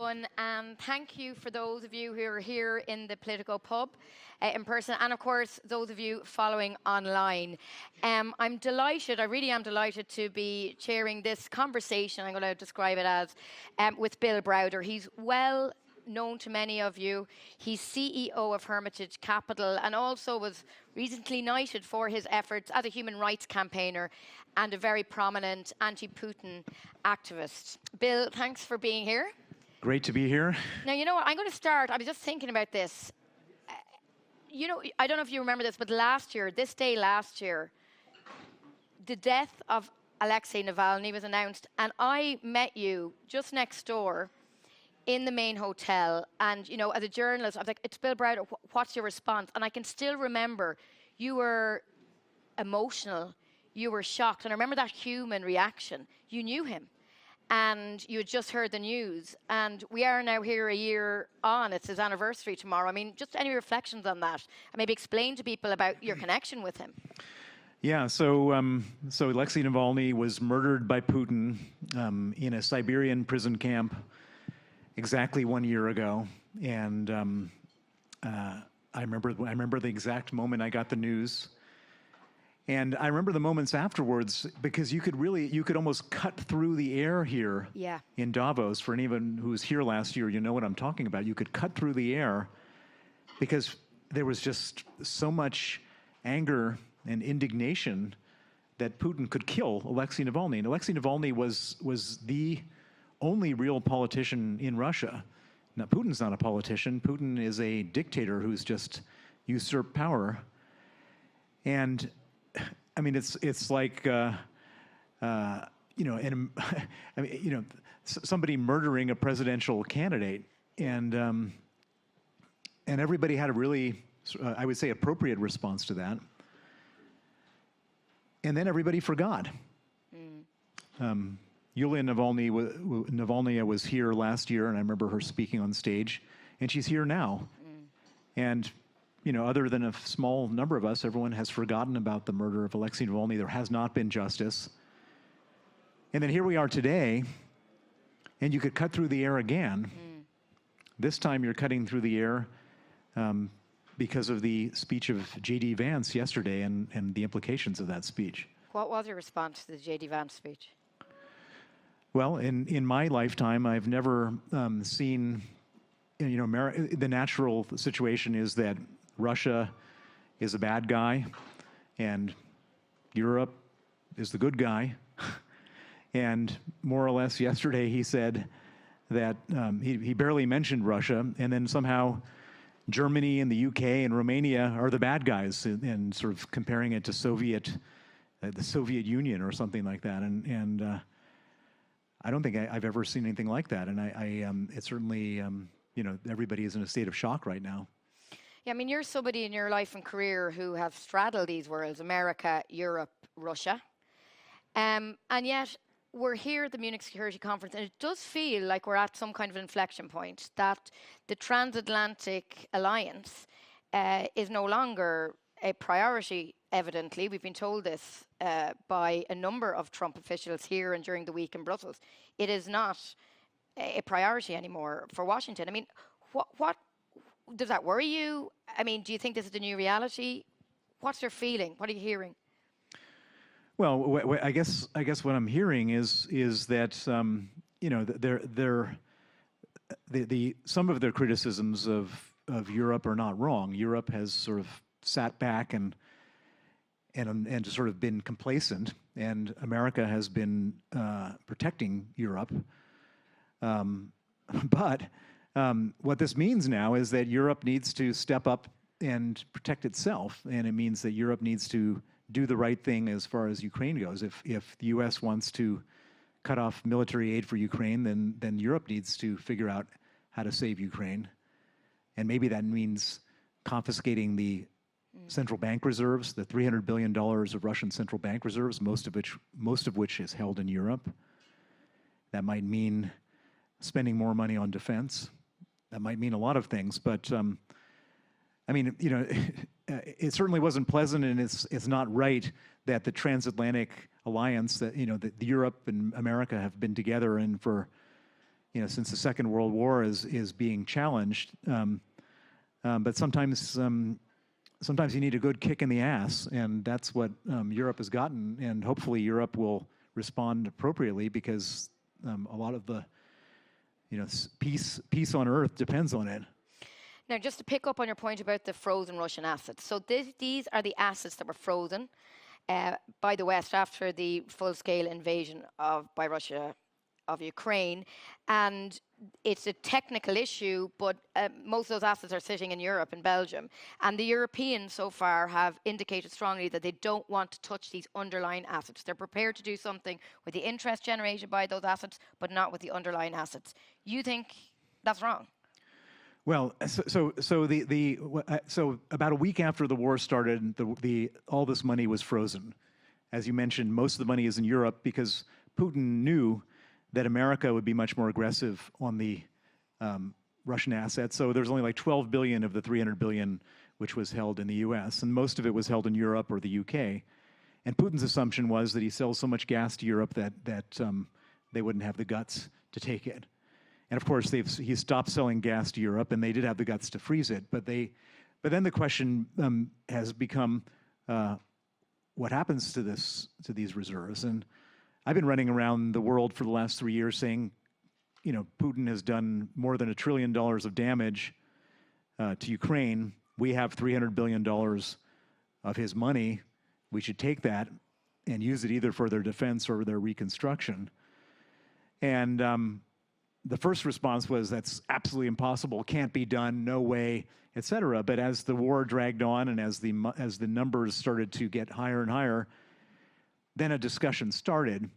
everyone, and thank you for those of you who are here in the Politico pub in person, and of course those of you following online. I'm delighted, I really am delighted to be chairing this conversation, I'm going to describe it as, with Bill Browder. He's well known to many of you. He's CEO of Hermitage Capital and also was recently knighted for his efforts as a human rights campaigner and a very prominent anti-Putin activist. Bill, thanks for being here. Great to be here. Now, you know what, I'm going to start, I was just thinking about this. You know, I don't know if you remember this, but last year, this day last year, the death of Alexei Navalny was announced, and I met you just next door in the main hotel, and you know, as a journalist, I was like, it's Bill Browder, what's your response? And I can still remember you were emotional, you were shocked, and I remember that human reaction. You knew him, and you had just heard the news, and we are now here a year on, it's his anniversary tomorrow. I mean, just any reflections on that, and maybe explain to people about your connection with him. Yeah, so Alexei Navalny was murdered by Putin in a Siberian prison camp exactly 1 year ago, and I remember the exact moment I got the news, and I remember the moments afterwards because you could almost cut through the air here in Davos. For anyone who was here last year, you know what I'm talking about. You could cut through the air because there was just so much anger and indignation that Putin could kill Alexei Navalny, and Alexei Navalny was the only real politician in Russia. Now, Putin's not a politician. Putin is a dictator who's just usurped power. And I mean, it's like, you know, somebody murdering a presidential candidate, and everybody had a really, I would say, appropriate response to that. And then everybody forgot. Yulia Navalnaya was here last year, and I remember her speaking on stage, and she's here now. And, you know, other than a small number of us, everyone has forgotten about the murder of Alexei Navalny. There has not been justice. And then here we are today, and you could cut through the air again. This time you're cutting through the air because of the speech of J.D. Vance yesterday and the implications of that speech. What was your response to the J.D. Vance speech? Well, in my lifetime, I've never seen, you know, the natural situation is that Russia is a bad guy and Europe is the good guy. And more or less yesterday he said that he barely mentioned Russia, and then somehow Germany and the UK and Romania are the bad guys, and sort of comparing it to the Soviet Union or something like that. And I don't think I've ever seen anything like that, and it's certainly, you know, everybody is in a state of shock right now. Yeah, I mean, you're somebody in your life and career who have straddled these worlds, America, Europe, Russia, and yet we're here at the Munich Security Conference, and it does feel like we're at some kind of inflection point, that the transatlantic alliance is no longer a priority, evidently. We've been told this by a number of Trump officials here and during the week in Brussels. It is not a priority anymore for Washington. I mean, what does that worry you? I mean, do you think this is the new reality? What's your feeling? What are you hearing? Well, I guess what I'm hearing is that you know, some of their criticisms of Europe are not wrong. Europe has sort of sat back and just sort of been complacent, and America has been protecting Europe. But what this means now is that Europe needs to step up and protect itself, and it means that Europe needs to do the right thing as far as Ukraine goes. If the U.S. wants to cut off military aid for Ukraine, then Europe needs to figure out how to save Ukraine, and maybe that means confiscating the central bank reserves, the $300 billion of Russian central bank reserves, most of which is held in Europe. That might mean spending more money on defense. That might mean a lot of things, but I mean, you know, it certainly wasn't pleasant, and it's not right that the transatlantic alliance, that, you know, that Europe and America have been together and for, since the Second World War is being challenged. But sometimes you need a good kick in the ass, and that's what Europe has gotten. And hopefully Europe will respond appropriately, because a lot of the peace on earth depends on it. Now, just to pick up on your point about the frozen Russian assets. So these are the assets that were frozen by the West after the full-scale invasion by Russia of Ukraine. And it's a technical issue, but most of those assets are sitting in Europe, in Belgium. And the Europeans so far have indicated strongly that they don't want to touch these underlying assets. They're prepared to do something with the interest generated by those assets, but not with the underlying assets. You think that's wrong? Well, so about a week after the war started, all this money was frozen. As you mentioned, most of the money is in Europe because Putin knew that America would be much more aggressive on the Russian assets. So there's only like 12 billion of the 300 billion which was held in the U.S., and most of it was held in Europe or the U.K. And Putin's assumption was that he sells so much gas to Europe that they wouldn't have the guts to take it. And of course, he stopped selling gas to Europe, and they did have the guts to freeze it. But then the question has become, what happens to these reserves? And I've been running around the world for the last 3 years saying, Putin has done more than $1 trillion of damage to Ukraine. We have $300 billion of his money. We should take that and use it either for their defense or their reconstruction. And the first response was, that's absolutely impossible, can't be done, no way, et cetera. But as the war dragged on and as the numbers started to get higher and higher, then a discussion started.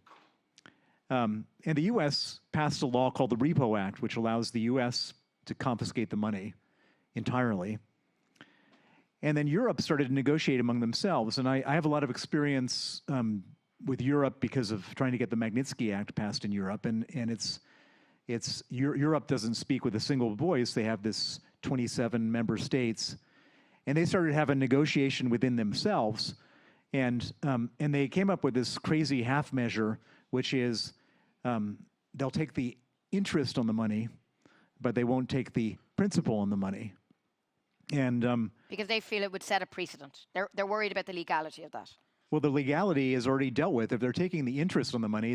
And the U.S. passed a law called the Repo Act, which allows the U.S. to confiscate the money entirely. And then Europe started to negotiate among themselves. And I have a lot of experience with Europe because of trying to get the Magnitsky Act passed in Europe. And Europe doesn't speak with a single voice. They have this 27 member states. And they started to have a negotiation within themselves. And they came up with this crazy half measure, which is they'll take the interest on the money, but they won't take the principal on the money. And because they feel it would set a precedent. They're worried about the legality of that. Well, the legality is already dealt with. If they're taking the interest on the money,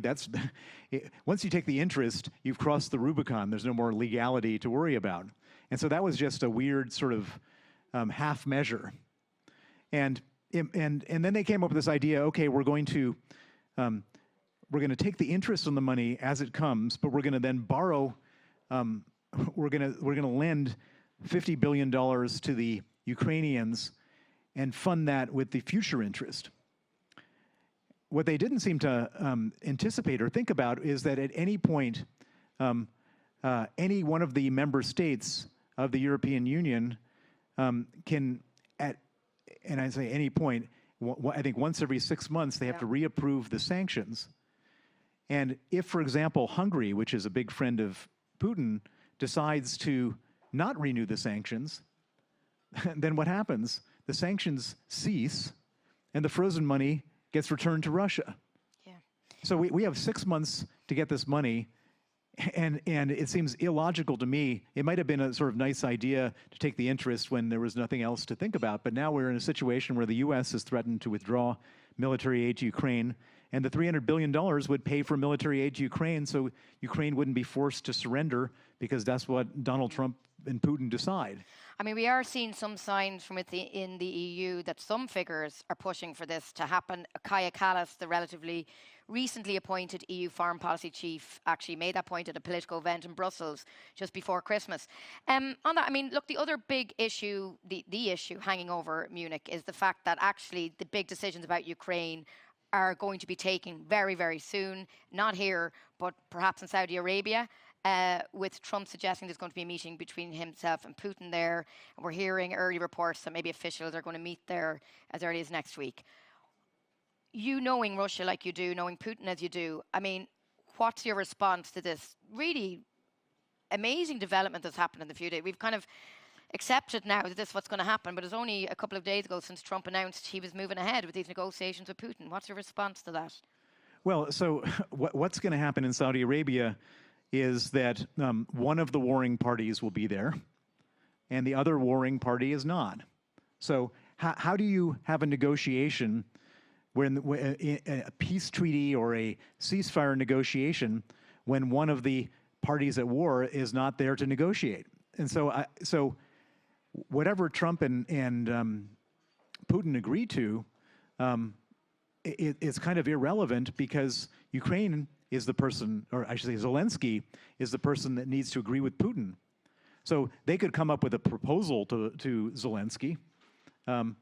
once you take the interest, you've crossed the Rubicon. There's no more legality to worry about. And so that was just a weird sort of half measure. And then they came up with this idea. Okay, we're going to take the interest on the money as it comes, but we're going to then borrow. We're going to lend $50 billion to the Ukrainians and fund that with the future interest. What they didn't seem to anticipate or think about is that at any point, any one of the member states of the European Union can, and I say any point, I think once every 6 months, they have to reapprove the sanctions. And if, for example, Hungary, which is a big friend of Putin, decides to not renew the sanctions, then what happens? The sanctions cease, and the frozen money gets returned to Russia. Yeah. So we have 6 months to get this money, and it seems illogical to me. It might have been a sort of nice idea to take the interest when there was nothing else to think about, but now we're in a situation where the U.S. has threatened to withdraw military aid to Ukraine, and the $300 billion would pay for military aid to Ukraine, so Ukraine wouldn't be forced to surrender, because that's what Donald Trump and Putin decide. I mean, we are seeing some signs from in the EU that some figures are pushing for this to happen. Kaja Kallas, the relatively recently appointed EU foreign policy chief, actually made that point at a political event in Brussels just before Christmas. On that, I mean, look, the other big issue, the issue hanging over Munich is the fact that actually the big decisions about Ukraine are going to be taken very, very soon, not here, but perhaps in Saudi Arabia. With Trump suggesting there's going to be a meeting between himself and Putin there. And we're hearing early reports that maybe officials are going to meet there as early as next week. You knowing Russia like you do, knowing Putin as you do, I mean, what's your response to this really amazing development that's happened in the few days? We've kind of accepted now that this is what's going to happen, but it's only a couple of days ago since Trump announced he was moving ahead with these negotiations with Putin. What's your response to that? Well, so what's going to happen in Saudi Arabia is that one of the warring parties will be there, and the other warring party is not. So how do you have a negotiation when a peace treaty or a ceasefire negotiation when one of the parties at war is not there to negotiate? And so whatever Trump and Putin agreed to, it's kind of irrelevant because Ukraine is the person, or I should say Zelensky is the person that needs to agree with Putin. So they could come up with a proposal to Zelensky, and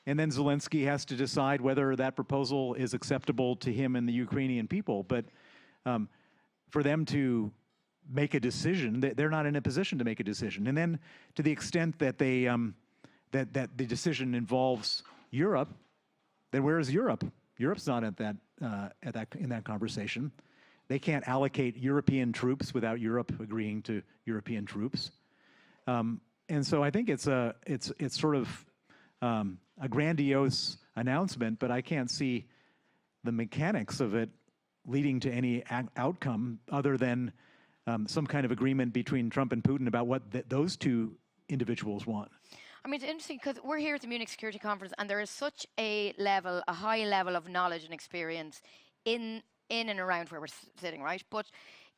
then Zelensky has to decide whether that proposal is acceptable to him and the Ukrainian people. But for them to make a decision, they're not in a position to make a decision. And then to the extent that they that the decision involves Europe, then where is Europe? Europe's not in that conversation. They can't allocate European troops without Europe agreeing to European troops. And so I think it's sort of a grandiose announcement, but I can't see the mechanics of it leading to any outcome other than some kind of agreement between Trump and Putin about what those two individuals want. I mean, it's interesting because we're here at the Munich Security Conference, and there is such a high level of knowledge and experience in and around where we're sitting, right? But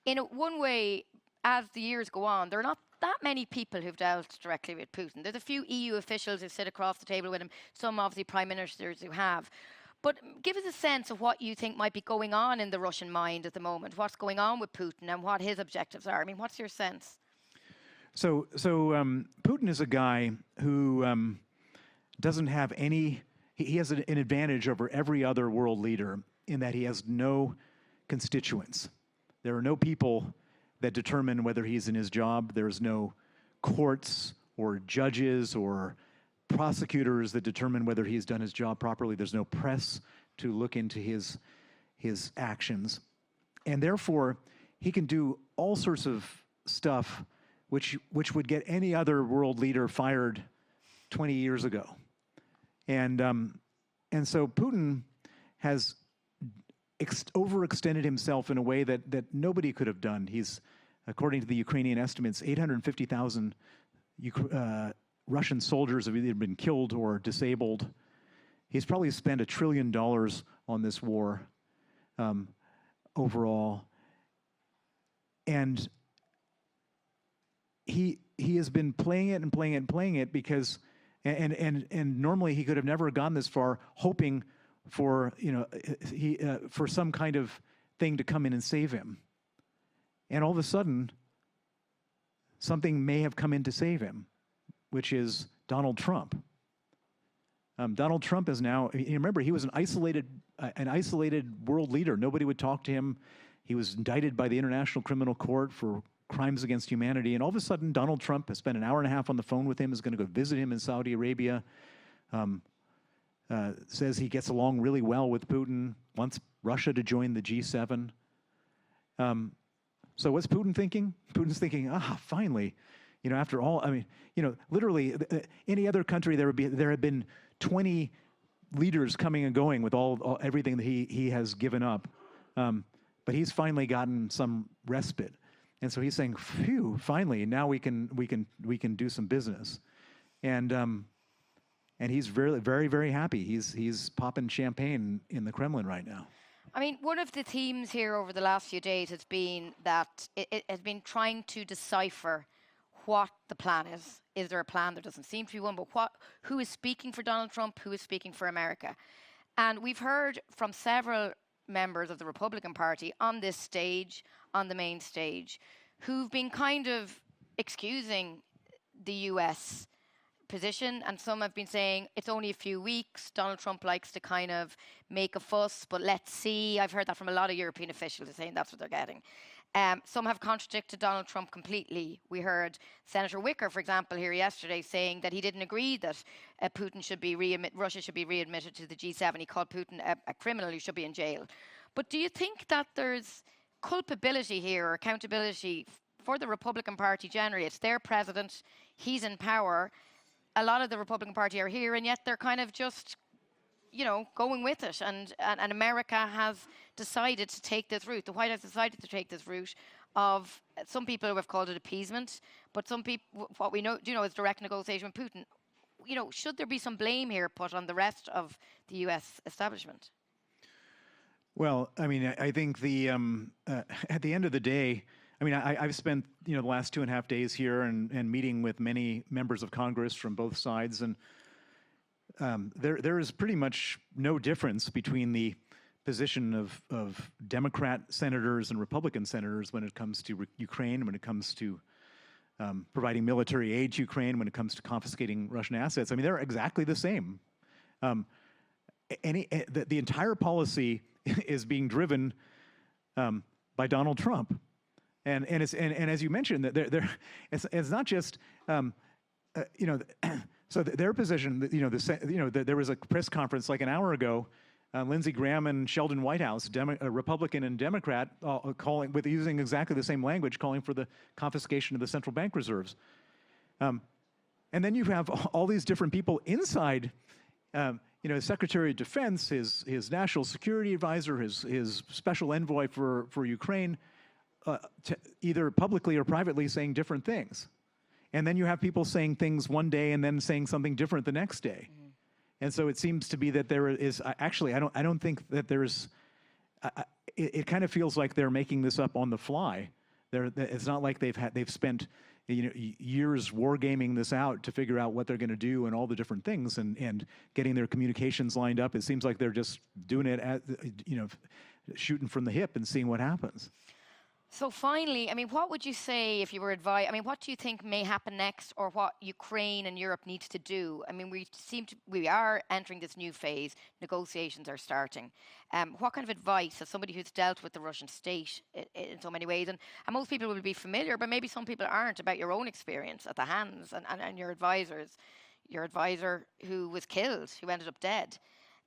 in one way, as the years go on, there are not that many people who've dealt directly with Putin. There's a few EU officials who sit across the table with him, some obviously prime ministers who have. But give us a sense of what you think might be going on in the Russian mind at the moment, what's going on with Putin and what his objectives are. I mean, what's your sense? So Putin is a guy who doesn't have any, he has an advantage over every other world leader in that he has no constituents. There are no people that determine whether he's in his job. There's no courts or judges or prosecutors that determine whether he's done his job properly. There's no press to look into his actions. And therefore, he can do all sorts of stuff which would get any other world leader fired 20 years ago. And so Putin has overextended himself in a way that nobody could have done. He's, according to the Ukrainian estimates, 850,000 Russian soldiers have either been killed or disabled. He's probably spent $1 trillion on this war overall. And he has been playing it and playing it and playing it because, and normally he could have never gone this far, hoping for for some kind of thing to come in and save him. And all of a sudden, something may have come in to save him, which is Donald Trump. Donald Trump is now, remember, he was an isolated world leader. Nobody would talk to him. He was indicted by the International Criminal Court for crimes against humanity. And all of a sudden, Donald Trump has spent an hour and a half on the phone with him, is going to go visit him in Saudi Arabia, says he gets along really well with Putin, wants Russia to join the G7. So what's Putin thinking? Putin's thinking, finally. After all, I mean, literally, any other country there had been 20 leaders coming and going with everything that he has given up, but he's finally gotten some respite, and so he's saying, "Phew! Finally, now we can do some business," and he's very, very, very happy. He's popping champagne in the Kremlin right now. I mean, one of the themes here over the last few days has been that it has been trying to decipher what the plan is. Is there a plan? There doesn't seem to be one, but who is speaking for Donald Trump? Who is speaking for America? And we've heard from several members of the Republican Party on this stage, on the main stage, who've been kind of excusing the US position, and some have been saying it's only a few weeks. Donald Trump likes to kind of make a fuss, but let's see. I've heard that from a lot of European officials saying that's what they're getting. Some have contradicted Donald Trump completely. We heard Senator Wicker, for example, here yesterday saying that he didn't agree that Russia should be readmitted to the G7. He called Putin a criminal who should be in jail. But do you think that there's culpability here or accountability for the Republican Party generally? It's their president. He's in power. A lot of the Republican Party are here, and yet they're kind of just, going with it. And America has decided to take this route. The White House decided to take this route of some people have called it appeasement, but some people, what we know, is direct negotiation with Putin. Should there be some blame here put on the rest of the U.S. establishment? Well, I mean, I think at the end of the day, I mean, I've spent the last 2.5 days here and meeting with many members of Congress from both sides, and there is pretty much no difference between the position of Democrat senators and Republican senators when it comes to Ukraine, when it comes to providing military aid to Ukraine, when it comes to confiscating Russian assets. I mean, they're exactly the same. The entire policy is being driven by Donald Trump, and as you mentioned, that it's not just so their position. There was a press conference like an hour ago. Lindsey Graham and Sheldon Whitehouse, a Republican and Democrat, using exactly the same language, calling for the confiscation of the central bank reserves. And then you have all these different people inside. Secretary of Defense, his national security advisor, his special envoy for Ukraine, either publicly or privately saying different things. And then you have people saying things one day and then saying something different the next day. Mm. And so it seems to be that there is actually, I don't think that there's. It kind of feels like they're making this up on the fly. It's not like they've spent years wargaming this out to figure out what they're going to do and all the different things and getting their communications lined up. It seems like they're just doing it shooting from the hip and seeing what happens. So finally, I mean, what would you say if you were advised? I mean, what do you think may happen next, or what Ukraine and Europe needs to do? I mean, we are entering this new phase. Negotiations are starting. What kind of advice, as somebody who's dealt with the Russian state in so many ways, and most people will be familiar, but maybe some people aren't, about your own experience at the hands and your advisors, your advisor who was killed, who ended up dead.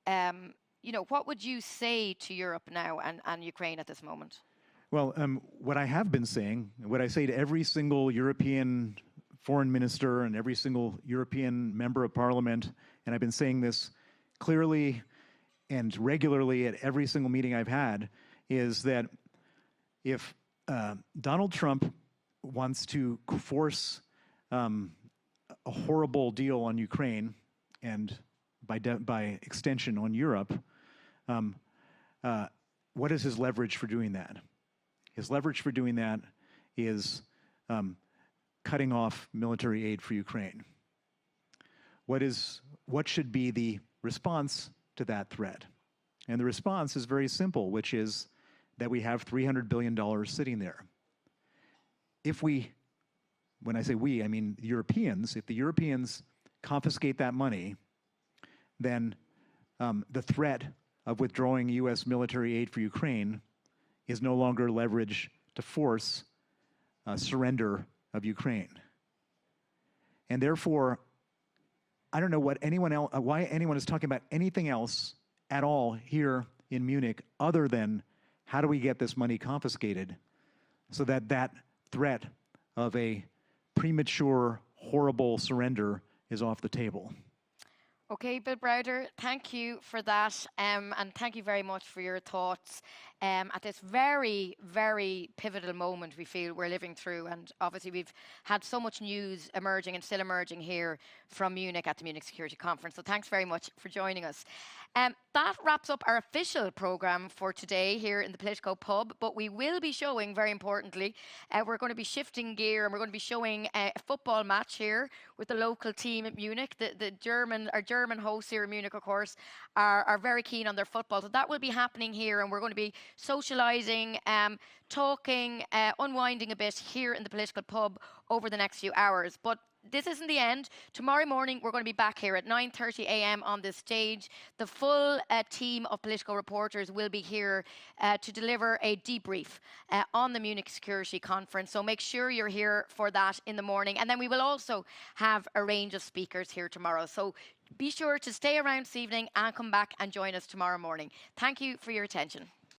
What would you say to Europe now and Ukraine at this moment? Well, what I have been saying, what I say to every single European foreign minister and every single European member of parliament, and I've been saying this clearly and regularly at every single meeting I've had, is that if Donald Trump wants to force a horrible deal on Ukraine and by extension on Europe, what is his leverage for doing that? His leverage for doing that is cutting off military aid for Ukraine. What should be the response to that threat? And the response is very simple, which is that we have $300 billion sitting there. When I say we, I mean the Europeans. If the Europeans confiscate that money, then the threat of withdrawing U.S. military aid for Ukraine is no longer leverage to force surrender of Ukraine. And therefore, I don't know why anyone is talking about anything else at all here in Munich other than how do we get this money confiscated so that that threat of a premature, horrible surrender is off the table. Okay, Bill Browder, thank you for that, and thank you very much for your thoughts at this very, very pivotal moment we feel we're living through. And obviously we've had so much news emerging and still emerging here from Munich at the Munich Security Conference. So thanks very much for joining us. That wraps up our official programme for today here in the Politico pub, but we will be showing, very importantly, we're going to be shifting gear and we're going to be showing a football match here with the local team at Munich. Our German hosts here in Munich, of course, are very keen on their football. So that will be happening here, and we're going to be socialising, talking, unwinding a bit here in the Political pub over the next few hours. But this isn't the end. Tomorrow morning, we're going to be back here at 9:30 a.m. on this stage. The full team of Politico reporters will be here to deliver a debrief on the Munich Security Conference. So make sure you're here for that in the morning. And then we will also have a range of speakers here tomorrow. So be sure to stay around this evening and come back and join us tomorrow morning. Thank you for your attention.